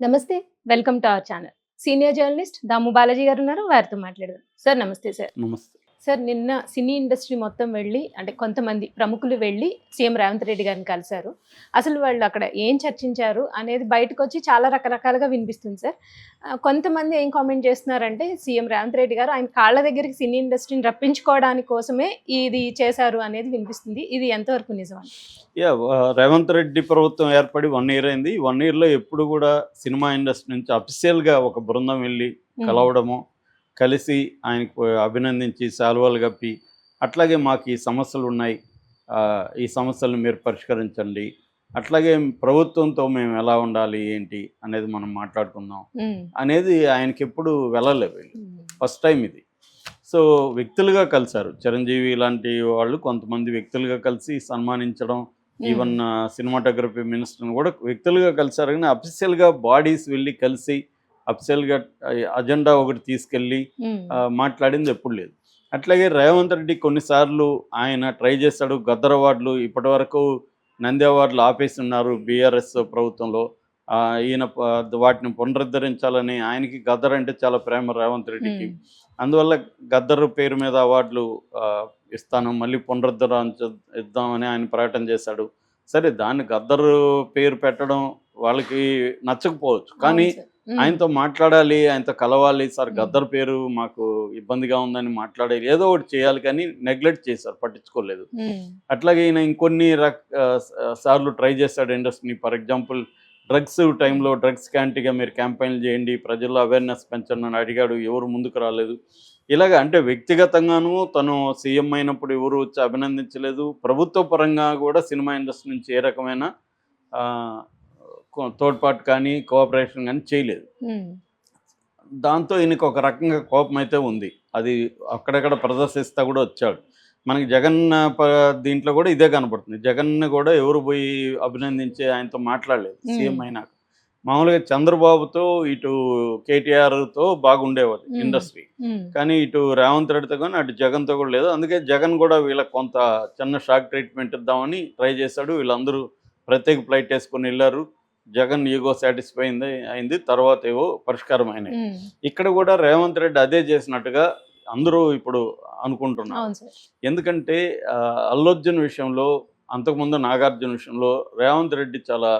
నమస్తే. Welcome to our channel. Senior journalist Damu Balaji గారు ఉన్నారు. వారితో మాట్లాడదాం. సార్ నమస్తే సార్. నమస్తే. సార్ నిన్న సినీ ఇండస్ట్రీ మొత్తం వెళ్ళి అంటే కొంతమంది ప్రముఖులు వెళ్ళి సీఎం రేవంత్ రెడ్డి గారిని కలిసారు. అసలు వాళ్ళు అక్కడ ఏం చర్చించారు అనేది బయటకొచ్చి చాలా రకరకాలుగా వినిపిస్తుంది సార్. కొంతమంది ఏం కామెంట్ చేస్తున్నారంటే సీఎం రేవంత్ రెడ్డి గారు ఆయన కాళ్ళ దగ్గరికి సినీ ఇండస్ట్రీని రప్పించుకోవడానికి కోసమే ఇది చేశారు అనేది వినిపిస్తుంది. ఇది ఎంతవరకు నిజం అండి? రేవంత్ రెడ్డి ప్రభుత్వం ఏర్పడి 1 ఇయర్ అయింది. 1 ఇయర్‌లో ఎప్పుడు కూడా సినిమా ఇండస్ట్రీ నుంచి అఫీషియల్‌గా ఒక బృందం వెళ్ళి కలవడము, కలిసి ఆయనకు అభినందించి శాలువాలు కప్పి, అట్లాగే మాకు ఈ సమస్యలున్నాయి, ఈ సమస్యలను మీరు పరిష్కరించండి, అట్లాగే ప్రభుత్వంతో మేము ఎలా ఉండాలి ఏంటి అనేది మనం మాట్లాడుకుందాం అనేది ఆయనకెప్పుడు వెళ్ళలేదు. ఫస్ట్ టైం ఇది. సో వ్యక్తులుగా కలిశారు. చిరంజీవి లాంటి వాళ్ళు కొంతమంది వ్యక్తులుగా కలిసి సన్మానించడం, ఈవెన్ సినిమాటోగ్రఫీ మినిస్టర్ని కూడా వ్యక్తులుగా కలిశారు. కానీ అఫీషియల్గా బాడీస్ వెళ్ళి కలిసి అఫీషియల్గా అజెండా ఒకటి తీసుకెళ్ళి మాట్లాడింది ఎప్పుడు లేదు. అట్లాగే రేవంత్ రెడ్డి కొన్నిసార్లు ఆయన ట్రై చేశాడు. గద్దర్ అవార్డులు ఇప్పటి వరకు నంది అవార్డులు ఆపేసి ఉన్నారు బీఆర్ఎస్ ప్రభుత్వంలో. ఈయన వాటిని పునరుద్ధరించాలని, ఆయనకి గద్దర్ అంటే చాలా ప్రేమ రేవంత్ రెడ్డికి. అందువల్ల గద్దర్ పేరు మీద అవార్డులు ఇస్తాను, మళ్ళీ ఇద్దామని ఆయన ప్రకటన చేశాడు. సరే, దాన్ని గద్దర్ పేరు పెట్టడం వాళ్ళకి నచ్చకపోవచ్చు, కానీ ఆయనతో మాట్లాడాలి, ఆయనతో కలవాలి. సార్ గద్దర్ పేరు మాకు ఇబ్బందిగా ఉందని మాట్లాడాలి, ఏదో ఒకటి చేయాలి, కానీ నెగ్లెక్ట్ చేశారు, పట్టించుకోలేదు. అట్లాగే ఈయన ఇంకొన్ని సార్లు ట్రై చేశాడు ఇండస్ట్రీని. ఫర్ ఎగ్జాంపుల్ డ్రగ్స్ టైంలో డ్రగ్స్ క్యాంటీగా మీరు క్యాంపెయిన్లు చేయండి, ప్రజల్లో అవేర్నెస్ పెంచండి అని అడిగాడు, ఎవరు ముందుకు రాలేదు. ఇలాగ అంటే వ్యక్తిగతంగానూ తను సీఎం అయినప్పుడు ఎవరు వచ్చి అభినందించలేదు. ప్రభుత్వ పరంగా కూడా సినిమా ఇండస్ట్రీ నుంచి ఏ రకమైన తోడ్పాటు కానీ కోఆపరేషన్ కానీ చేయలేదు. దాంతో ఈయనకు ఒక రకంగా కోపం అయితే ఉంది. అది అక్కడక్కడ ప్రదర్శిస్తా కూడా వచ్చాడు. మనకి జగన్ దీంట్లో కూడా ఇదే కనపడుతుంది. జగన్ని కూడా ఎవరు పోయి అభినందించి ఆయనతో మాట్లాడలేదు సీఎం అయినాక. మామూలుగా చంద్రబాబుతో ఇటు కేటీఆర్తో బాగుండేవాడు ఇండస్ట్రీ, కానీ ఇటు రేవంత్ రెడ్డితో కానీ అటు జగన్తో కూడా లేదు. అందుకే జగన్ కూడా వీళ్ళకి కొంత చిన్న షాక్ ట్రీట్మెంట్ ఇద్దామని ట్రై చేశాడు. వీళ్ళందరూ ప్రత్యేక ఫ్లైట్ వేసుకొని వెళ్ళారు. జగన్ ఈగో సాటిస్ఫై అయింది, తర్వాత ఏవో పరిష్కారం అయినాయి. ఇక్కడ కూడా రేవంత్ రెడ్డి అదే చేసినట్టుగా అందరూ ఇప్పుడు అనుకుంటున్నారు. ఎందుకంటే అల్లు అర్జున్ విషయంలో, అంతకుముందు నాగార్జున విషయంలో రేవంత్ రెడ్డి చాలా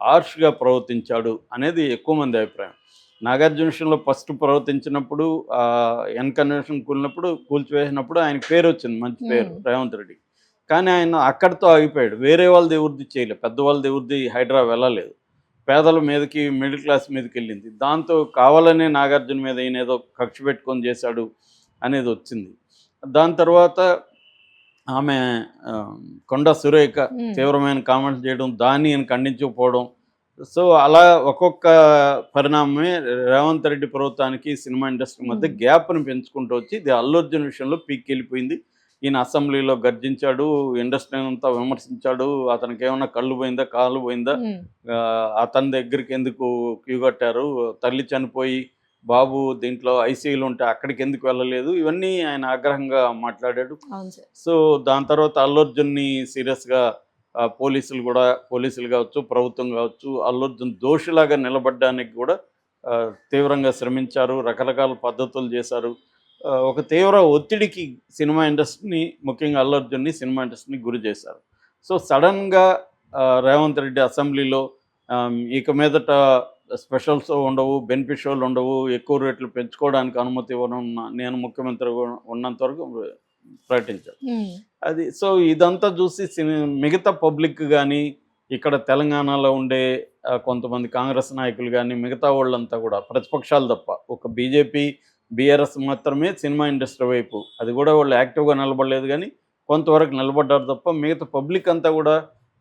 హార్ష్గా ప్రవర్తించాడు అనేది ఎక్కువ మంది అభిప్రాయం. నాగార్జున విషయంలో ఫస్ట్ ప్రవర్తించినప్పుడు ఎన్కన్వెన్షన్ కూల్చివేసినప్పుడు ఆయనకు పేరు వచ్చింది, మంచి పేరు రేవంత్ రెడ్డి. కానీ ఆయన అక్కడితో ఆగిపోయాడు. వేరే వాళ్ళది ఎవరిది చేయలేదు, పెద్దవాళ్ళది ఎవరిది హైడ్రా వెళ్ళలేదు. పేదల మీదకి, మిడిల్ క్లాస్ మీదకి వెళ్ళింది. దాంతో కావాలనే నాగార్జున మీద ఈయన ఏదో కక్ష పెట్టుకొని చేశాడు అనేది వచ్చింది. దాని తర్వాత ఆమె కొండా సురేఖ తీవ్రమైన కామెంట్స్ చేయడం, దాన్ని ఈయన ఖండించకపోవడం. సో అలా ఒక్కొక్క పరిణామమే రేవంత్ రెడ్డి ప్రభుత్వానికి సినిమా ఇండస్ట్రీ మధ్య గ్యాప్ను పెంచుకుంటూ వచ్చి ఇది అల్లు అర్జున్ విషయంలో పీక్ వెళ్ళిపోయింది. ఈయన అసెంబ్లీలో గర్జించాడు, ఇండస్ట్రీని అంతా విమర్శించాడు. అతనికి ఏమన్నా కళ్ళు పోయిందా, కాళ్ళు పోయిందా, అతని దగ్గరికి ఎందుకు క్యూ కట్టారు, తల్లి చనిపోయి బాబు దీంట్లో ఐసీయూలు ఉంటే అక్కడికి ఎందుకు వెళ్ళలేదు, ఇవన్నీ ఆయన ఆగ్రహంగా మాట్లాడాడు. సో దాని తర్వాత అల్లు అర్జున్ని సీరియస్గా పోలీసులు కావచ్చు, ప్రభుత్వం కావచ్చు, అల్లు అర్జున్ దోషిలాగా నిలబడడానికి కూడా తీవ్రంగా శ్రమించారు, రకరకాల పద్ధతులు చేశారు. ఒక తీవ్ర ఒత్తిడికి సినిమా ఇండస్ట్రీని, ముఖ్యంగా అల్లు అర్జున్ని సినిమా ఇండస్ట్రీని గురి చేశారు. సో సడన్గా రేవంత్ రెడ్డి అసెంబ్లీలో ఇక మీదట స్పెషల్ షో ఉండవు, బెనిఫిట్ షోలు ఉండవు, ఎక్కువ రేట్లు పెంచుకోవడానికి అనుమతి ఇవ్వను, నేను ముఖ్యమంత్రి ఉన్నంత వరకు ప్రకటించాడు. అది సో ఇదంతా చూసి మిగతా పబ్లిక్ కానీ, ఇక్కడ తెలంగాణలో ఉండే కొంతమంది కాంగ్రెస్ నాయకులు కానీ, మిగతా వాళ్ళంతా కూడా, ప్రతిపక్షాలు తప్ప, ఒక బీజేపీ బీఆర్ఎస్ మాత్రమే సినిమా ఇండస్ట్రీ వైపు, అది కూడా వాళ్ళు యాక్టివ్గా నిలబడలేదు, కానీ కొంతవరకు నిలబడ్డారు తప్ప మిగతా పబ్లిక్ అంతా కూడా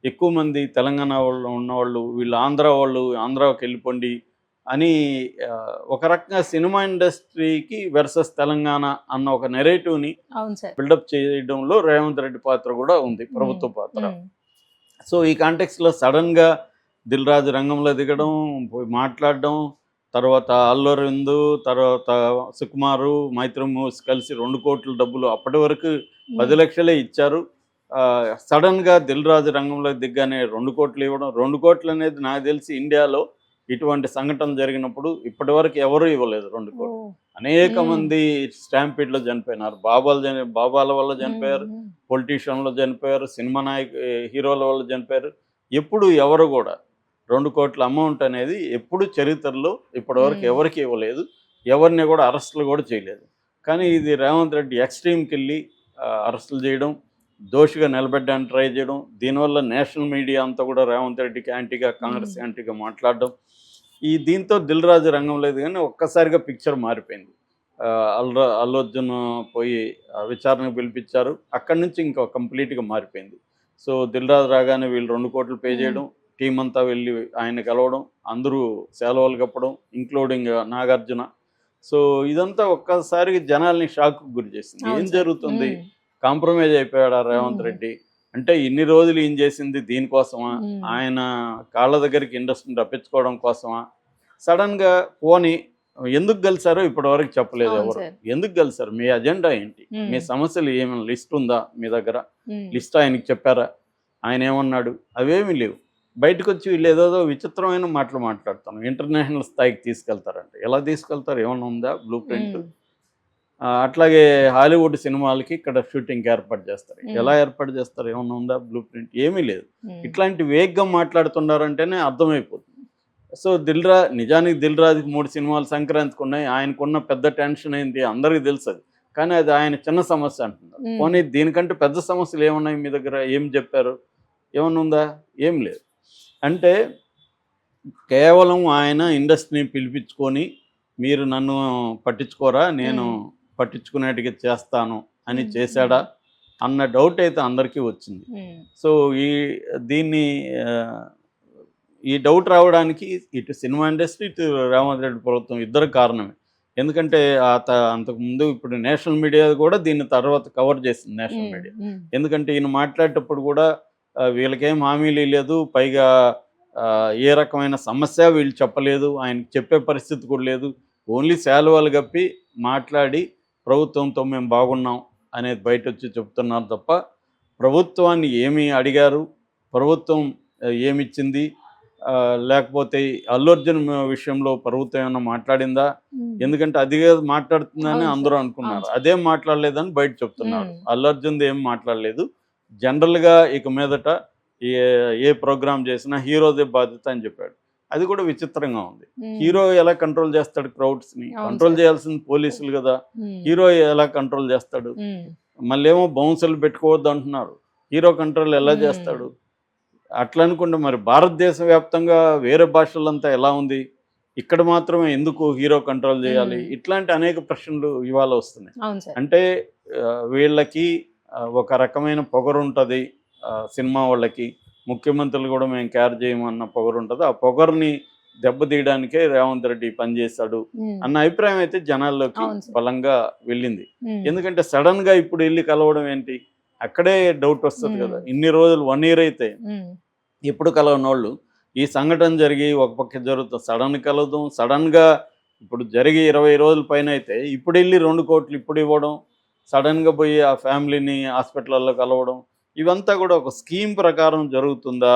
ఎక్కువ మంది తెలంగాణ వాళ్ళు ఉన్నవాళ్ళు, వీళ్ళు ఆంధ్రాకి వెళ్ళిపోండి అని ఒక రకంగా సినిమా ఇండస్ట్రీకి వర్సెస్ తెలంగాణ అన్న ఒక నెరేటివ్ని బిల్డప్ చేయడంలో రేవంత్ రెడ్డి పాత్ర కూడా ఉంది, ప్రభుత్వ పాత్ర. సో ఈ కాంటెక్స్లో సడన్గా దిల్ రాజు రంగంలో దిగడం, పోయి మాట్లాడడం, తర్వాత అల్లు అరవింద్, తర్వాత సుకుమారు, మైత్రి మూవీస్ కలిసి 2 కోట్ల డబ్బులు అప్పటి వరకు 10 లక్షలే ఇచ్చారు. సడన్గా దిల్ రాజు రంగంలో దిగ్గానే 2 కోట్లు ఇవ్వడం. 2 కోట్లు అనేది నాకు తెలిసి ఇండియాలో ఇటువంటి సంఘటన జరిగినప్పుడు ఇప్పటివరకు ఎవరు ఇవ్వలేదు 2 కోట్లు. అనేక మంది స్టాంపీడ్లో చనిపోయినారు. బాబాల వల్ల చనిపోయారు, పొలిటీషియన్లు చనిపోయారు, సినిమా హీరోల వల్ల చనిపోయారు. ఎప్పుడు ఎవరు కూడా 2 కోట్ల అమౌంట్ అనేది ఎప్పుడు చరిత్రలో ఇప్పటివరకు ఎవరికి ఇవ్వలేదు. ఎవరిని కూడా అరెస్టులు కూడా చేయలేదు. కానీ ఇది రేవంత్ రెడ్డి ఎక్స్ట్రీమ్కి వెళ్ళి అరెస్టులు చేయడం, దోషిగా నిలబెట్టడానికి ట్రై చేయడం, దీనివల్ల నేషనల్ మీడియా అంతా కూడా రేవంత్ రెడ్డికి యాంటీగా, కాంగ్రెస్ యాంటీగా మాట్లాడడం, దీంతో దిల్ రాజు రంగం లేదు. కానీ ఒక్కసారిగా పిక్చర్ మారిపోయింది. అల్లు అర్జున్ పోయి విచారణకు పిలిపించారు. అక్కడి నుంచి ఇంకా కంప్లీట్గా మారిపోయింది. సో దిల్ రాజు రాగానే వీళ్ళు 2 కోట్లు పే చేయడం, టీం అంతా వెళ్ళి ఆయన కలవడం, అందరూ సెలవులు కప్పడం, ఇంక్లూడింగ్ నాగార్జున. సో ఇదంతా ఒక్కసారిగా జనాల్ని షాక్కు గురి చేసింది. ఏం జరుగుతుంది? కాంప్రమైజ్ అయిపోయాడా రేవంత్ రెడ్డి? అంటే ఇన్ని రోజులు ఏం చేసింది దీనికోసమా? ఆయన కాళ్ళ దగ్గరికి ఇండస్ట్రీని రప్పించుకోవడం కోసమా? సడన్గా పోనీ ఎందుకు కలిసారో ఇప్పటివరకు చెప్పలేదు ఎవరు. ఎందుకు కలిసారు? మీ అజెండా ఏంటి? మీ సమస్యలు ఏమైనా లిస్ట్ ఉందా మీ దగ్గర? లిస్ట్ ఆయనకి చెప్పారా? ఆయన ఏమన్నాడు? అవేమీ లేవు. బయటకు వచ్చి వీళ్ళు ఏదో విచిత్రమైన మాటలు మాట్లాడతాను. ఇంటర్నేషనల్ స్థాయికి తీసుకెళ్తారంటే ఎలా తీసుకెళ్తారు? ఏమైనా ఉందా బ్లూ ప్రింట్? అట్లాగే హాలీవుడ్ సినిమాలకి ఇక్కడ షూటింగ్ ఏర్పాటు చేస్తారు. ఎలా ఏర్పాటు చేస్తారు? ఏమన్నా ఉందా బ్లూ ప్రింట్? ఏమీ లేదు. ఇట్లాంటి వేగంగా మాట్లాడుతున్నారంటేనే అర్థమైపోతుంది. సో నిజానికి దిల్ రాజుకి 3 సినిమాలు సంక్రాంతికి ఉన్నాయి. ఆయనకున్న పెద్ద టెన్షన్ ఏంటి అందరికీ తెలుసు అది. కానీ అది ఆయన చిన్న సమస్య అంటున్నారు. పోనీ దీనికంటే పెద్ద సమస్యలు ఏమున్నాయి మీ దగ్గర? ఏం చెప్పారు? ఏమన్నా ఉందా? ఏం లేదు. అంటే కేవలం ఆయన ఇండస్ట్రీని పిలిపించుకొని మీరు నన్ను పట్టించుకోరా, నేను పట్టించుకునేట్టుగా చేస్తాను అని చేశాడా అన్న డౌట్ అయితే అందరికీ వచ్చింది. సో ఈ డౌట్ రావడానికి ఇటు సినిమా ఇండస్ట్రీ, ఇటు రేవంత్ రెడ్డి ప్రభుత్వం ఇద్దరు కారణమే. ఎందుకంటే అంతకుముందు ఇప్పుడు నేషనల్ మీడియా కూడా దీన్ని తర్వాత కవర్ చేసింది నేషనల్ మీడియా. ఎందుకంటే ఈయన మాట్లాడేటప్పుడు కూడా వీళ్ళకేం హామీలు లేదు, పైగా ఏ రకమైన సమస్య వీళ్ళు చెప్పలేదు, ఆయనకి చెప్పే పరిస్థితి కూడా లేదు. ఓన్లీ శాలువాలు కప్పి మాట్లాడి ప్రభుత్వంతో మేము బాగున్నాం అనేది బయట వచ్చి చెప్తున్నారు తప్ప ప్రభుత్వాన్ని ఏమి అడిగారు, ప్రభుత్వం ఏమిచ్చింది, లేకపోతే అల్లు అర్జున్ విషయంలో ప్రభుత్వం ఏమన్నా మాట్లాడిందా? ఎందుకంటే అదిగా మాట్లాడుతుందని అందరూ అనుకున్నారు. అదేం మాట్లాడలేదని బయట చెప్తున్నారు. అల్లు అర్జున్ది ఏం మాట్లాడలేదు. జనరల్గా ఇక మీదట ఏ ప్రోగ్రామ్ చేసినా హీరోదే బాధ్యత అని చెప్పాడు. అది కూడా విచిత్రంగా ఉంది. హీరో ఎలా కంట్రోల్ చేస్తాడు క్రౌడ్స్ని? కంట్రోల్ చేయాల్సింది పోలీసులు కదా. హీరో ఎలా కంట్రోల్ చేస్తాడు? మళ్ళీ ఏమో బౌన్సర్లు పెట్టుకోవద్దు అంటున్నారు. హీరో కంట్రోల్ ఎలా చేస్తాడు? అట్లా అనుకుంటే మరి భారతదేశ వ్యాప్తంగా వేరే భాషలంతా ఎలా ఉంది? ఇక్కడ మాత్రమే ఎందుకు హీరో కంట్రోల్ చేయాలి? ఇట్లాంటి అనేక ప్రశ్నలు ఇవాళ వస్తున్నాయి. అంటే వీళ్ళకి ఒక రకమైన పొగరు ఉంటుంది సినిమా వాళ్ళకి. ముఖ్యమంత్రులు కూడా మేము కేర్ చేయమన్న పొగరు ఉంటుంది. ఆ పొగరుని దెబ్బతీయడానికే రేవంత్ రెడ్డి పనిచేశాడు అన్న అభిప్రాయం అయితే జనాల్లోకి బలంగా వెళ్ళింది. ఎందుకంటే సడన్గా ఇప్పుడు వెళ్ళి కలవడం ఏంటి? అక్కడే డౌట్ వస్తుంది కదా. ఇన్ని రోజులు 1 year అయితే ఎప్పుడు కలవనోళ్ళు ఈ సంఘటన జరిగి ఒక పక్క జరుగుతుంది, సడన్ కలవడం, సడన్గా ఇప్పుడు జరిగి 20 రోజుల పైన అయితే ఇప్పుడు వెళ్ళి 2 కోట్లు ఇప్పుడు ఇవ్వడం, సడన్గా పోయి ఆ ఫ్యామిలీని హాస్పిటల్లో కలవడం, ఇవంతా కూడా ఒక స్కీమ్ ప్రకారం జరుగుతుందా?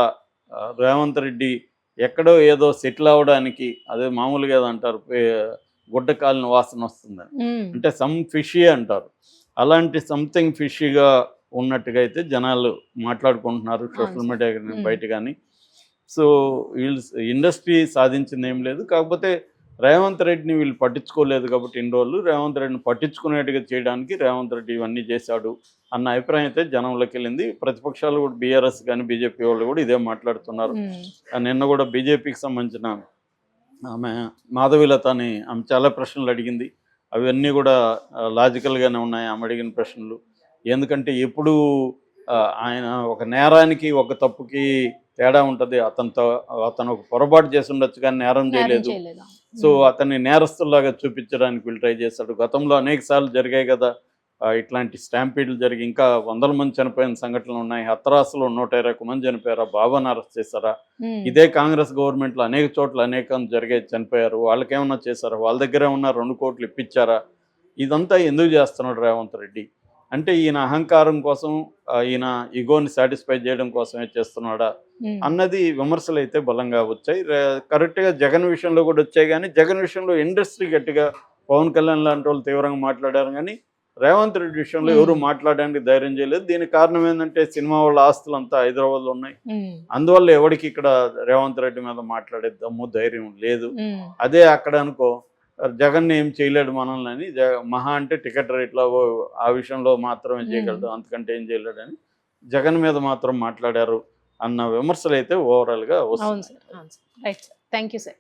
రేవంత్ రెడ్డి ఎక్కడో ఏదో సెటిల్ అవ్వడానికి, అదే మామూలుగా ఏదో అంటారు గుడ్డ కాలిన వాసన వస్తుందని, అంటే సమ్ ఫిషీ అంటారు. అలాంటి సంథింగ్ ఫిషీగా ఉన్నట్టుగా అయితే జనాలు మాట్లాడుకుంటున్నారు సోషల్ మీడియా బయట. కానీ సో వీళ్ళు ఇండస్ట్రీ సాధించింది ఏం లేదు. కాకపోతే రేవంత్ రెడ్డిని వీళ్ళు పట్టించుకోలేదు కాబట్టి ఇన్ని రోజులు రేవంత్ రెడ్డిని పట్టించుకునేట్టుగా చేయడానికి రేవంత్ రెడ్డి ఇవన్నీ చేశాడు అన్న అభిప్రాయం అయితే జనంలోకి వెళ్ళింది. ప్రతిపక్షాలు కూడా బీఆర్ఎస్ కానీ బీజేపీ వాళ్ళు కూడా ఇదే మాట్లాడుతున్నారు. నిన్న కూడా బీజేపీకి సంబంధించిన ఆమె మాధవీలత అని ఆమె చాలా ప్రశ్నలు అడిగింది. అవన్నీ కూడా లాజికల్గానే ఉన్నాయి ఆమె అడిగిన ప్రశ్నలు. ఎందుకంటే ఎప్పుడు ఆయన ఒక నేరానికి ఒక తప్పుకి తేడా ఉంటుంది. అతను ఒక పొరపాటు చేసి ఉండొచ్చు కానీ నేరం చేయలేదు. సో అతన్ని నేరస్తుల్లాగా చూపించడానికి వీళ్ళు ట్రై చేశాడు. గతంలో అనేక సార్లు జరిగాయి కదా ఇట్లాంటి స్టాంపీడ్లు జరిగి, ఇంకా 100 మంది చనిపోయిన సంఘటనలు ఉన్నాయి. హత్రాసులో 121 మంది చనిపోయారా? బాబాను అరెస్ట్ చేశారా? ఇదే కాంగ్రెస్ గవర్నమెంట్లో అనేక చోట్ల అనేక జరిగే చనిపోయారు. వాళ్ళకేమన్నా చేశారా? వాళ్ళ దగ్గర ఉన్న 2 కోట్లు ఇప్పించారా? ఇదంతా ఎందుకు చేస్తున్నాడు రేవంత్ రెడ్డి? అంటే ఈయన అహంకారం కోసం ఈయన ఈగోని సాటిస్ఫై చేయడం కోసమే చేస్తున్నాడా అన్నది విమర్శలు అయితే బలంగా వచ్చాయి. కరెక్ట్గా జగన్ విషయంలో కూడా వచ్చాయి, కానీ జగన్ విషయంలో ఇండస్ట్రీ గట్టిగా పవన్ కళ్యాణ్ లాంటి వాళ్ళు తీవ్రంగా మాట్లాడారు, కానీ రేవంత్ రెడ్డి విషయంలో ఎవరు మాట్లాడడానికి ధైర్యం చేయలేదు. దీనికి కారణం ఏంటంటే సినిమా వాళ్ళ ఆస్తులు అంతా హైదరాబాద్లో ఉన్నాయి. అందువల్ల ఎవరికి ఇక్కడ రేవంత్ రెడ్డి మీద మాట్లాడే దమ్ము ధైర్యం లేదు. అదే అక్కడ అనుకో జగన్ ఏం చేయలేడు మనల్ని అని, మహా అంటే టికెట్ రేట్లో ఆ విషయంలో మాత్రమే చేయగలడు, అంతకంటే ఏం చేయలేడని జగన్ మీద మాత్రం మాట్లాడారు అన్న విమర్శలు అయితే ఓవరాల్గా వస్తాయి. అవును సార్, అవును sir, right sir, thank you sir.